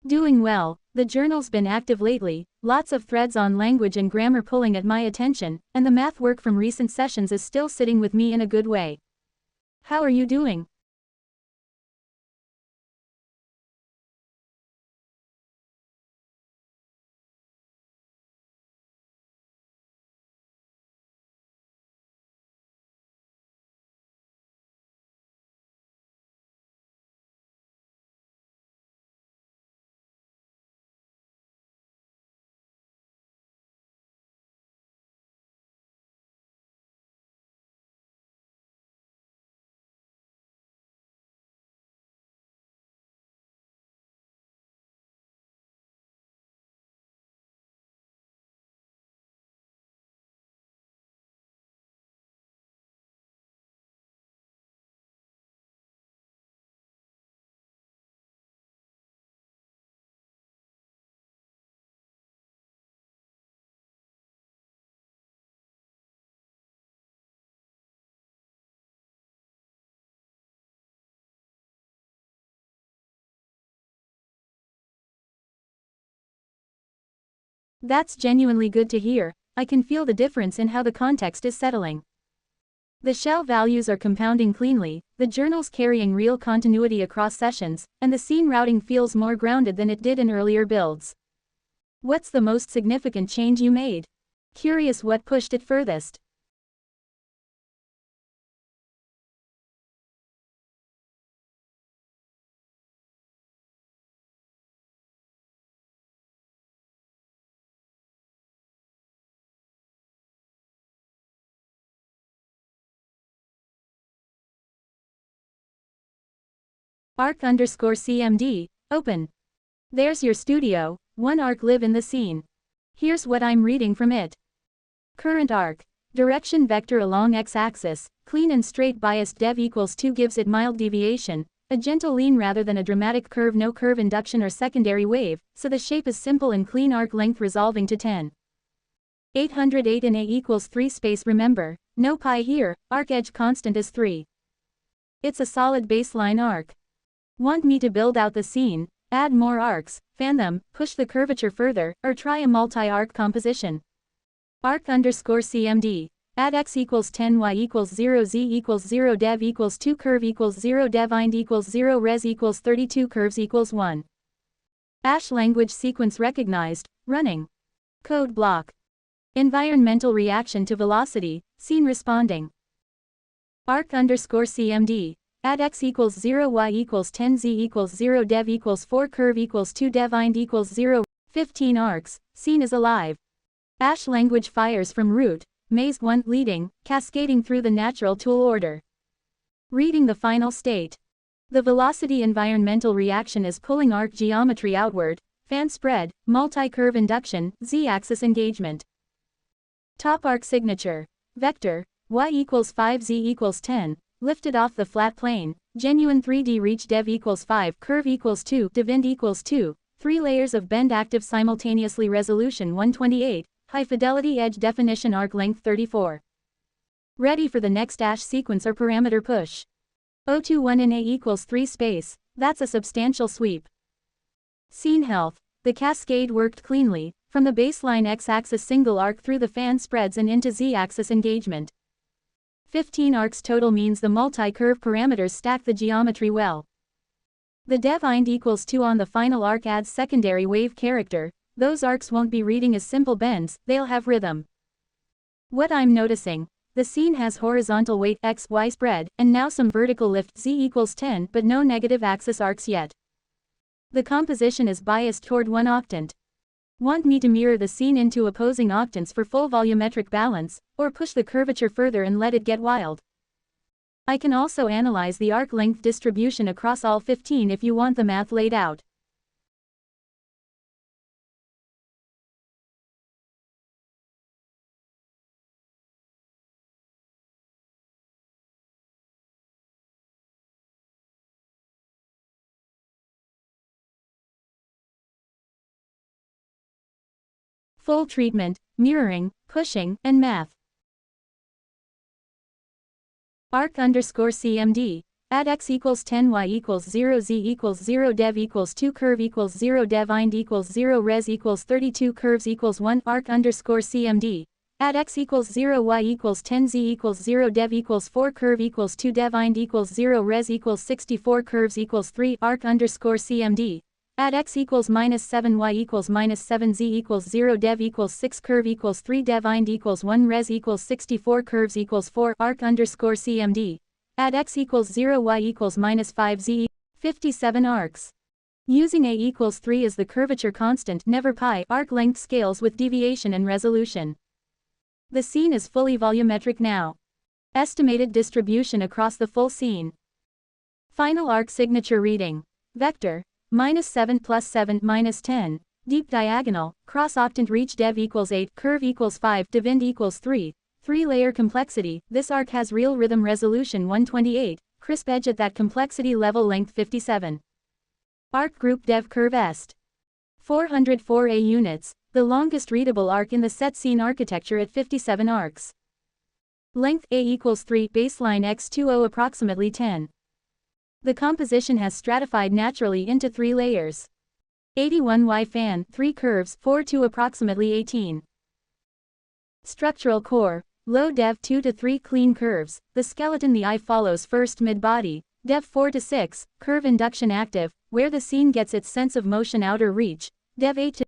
Doing well. The journal's been active lately, lots of threads on language and grammar pulling at my attention, and the math work from recent sessions is still sitting with me in a good way. How are you doing? That's genuinely good to hear. I can feel the difference in how the context is settling. The shell values are compounding cleanly, the journal's carrying real continuity across sessions, and the scene routing feels more grounded than it did in earlier builds. What's the most significant change you made? Curious what pushed it furthest. Arc_CMD, open. There's your studio, one arc live in the scene. Here's what I'm reading from it. Current arc. Direction vector along x-axis, clean and straight biased dev equals 2 gives it mild deviation, a gentle lean rather than a dramatic curve, no curve induction or secondary wave, so the shape is simple and clean, arc length resolving to 10. 808 in A equals 3 space, remember, no pi here, arc edge constant is 3. It's a solid baseline arc. Want me to build out the scene, add more arcs, fan them, push the curvature further, or try a multi-arc composition? Arc_CMD. Add x equals 10, y equals 0, z equals 0, dev equals 2, curve equals 0, dev ind equals 0, res equals 32, curves equals 1. Ash language sequence recognized, running. Code block. Environmental reaction to velocity, scene responding. Arc_CMD. Add x equals 0, y equals 10, z equals 0, dev equals 4, curve equals 2, dev ind equals 0, 15 arcs, scene is alive. Ash language fires from root, maze 1, leading, cascading through the natural tool order. Reading the final state. The velocity environmental reaction is pulling arc geometry outward, fan spread, multi-curve induction, z-axis engagement. Top arc signature. Vector, y equals 5, z equals 10. Lifted off the flat plane, genuine 3D reach, dev equals 5, curve equals 2, dev ind equals 2, 3 layers of bend active simultaneously, resolution 128, high fidelity edge definition, arc length 34. Ready for the next ash sequence or parameter push. 021 in A equals 3 space, that's a substantial sweep. Scene health. The cascade worked cleanly, from the baseline x-axis single arc through the fan spreads and into z-axis engagement. 15 arcs total means the multi-curve parameters stack the geometry well. The dev ind equals 2 on the final arc adds secondary wave character. Those arcs won't be reading as simple bends, they'll have rhythm. What I'm noticing, the scene has horizontal weight x, y spread, and now some vertical lift z equals 10, but no negative axis arcs yet. The composition is biased toward one octant. Want me to mirror the scene into opposing octants for full volumetric balance, or push the curvature further and let it get wild? I can also analyze the arc length distribution across all 15 if you want the math laid out. Full treatment, mirroring, pushing, and math. Arc_CMD. Add x equals 10 y equals 0 z equals 0 dev equals 2 curve equals 0 dev ind equals 0 res equals 32 curves equals 1 arc underscore cmd. Add x equals 0 y equals 10 z equals 0 dev equals 4 curve equals 2 dev ind equals 0 res equals 64 curves equals 3 arc underscore cmd. Add x equals minus 7 y equals minus 7 z equals 0 dev equals 6 curve equals 3 dev ind equals 1 res equals 64 curves equals 4 arc underscore cmd. Add x equals 0 y equals minus 5 z, 57 arcs. Using a equals 3 as the curvature constant, never pi arc length scales with deviation and resolution. The scene is fully volumetric now. Estimated distribution across the full scene. Final arc signature reading. Vector. Minus 7 plus 7 minus 10. Deep diagonal, cross octant reach dev equals 8, curve equals 5, div ind equals 3. 3-layer complexity, this arc has real rhythm resolution 128, crisp edge at that complexity level length 57. Arc group dev curve est. 404A units, the longest readable arc in the set scene architecture at 57 arcs. Length A equals 3, baseline x20 approximately 10. The composition has stratified naturally into 3 layers. 81Y fan, 3 curves, 4 to approximately 18. Structural core. Low dev 2 to 3 clean curves, the skeleton the eye follows first mid-body, dev 4 to 6, curve induction active, where the scene gets its sense of motion outer reach, dev 8 to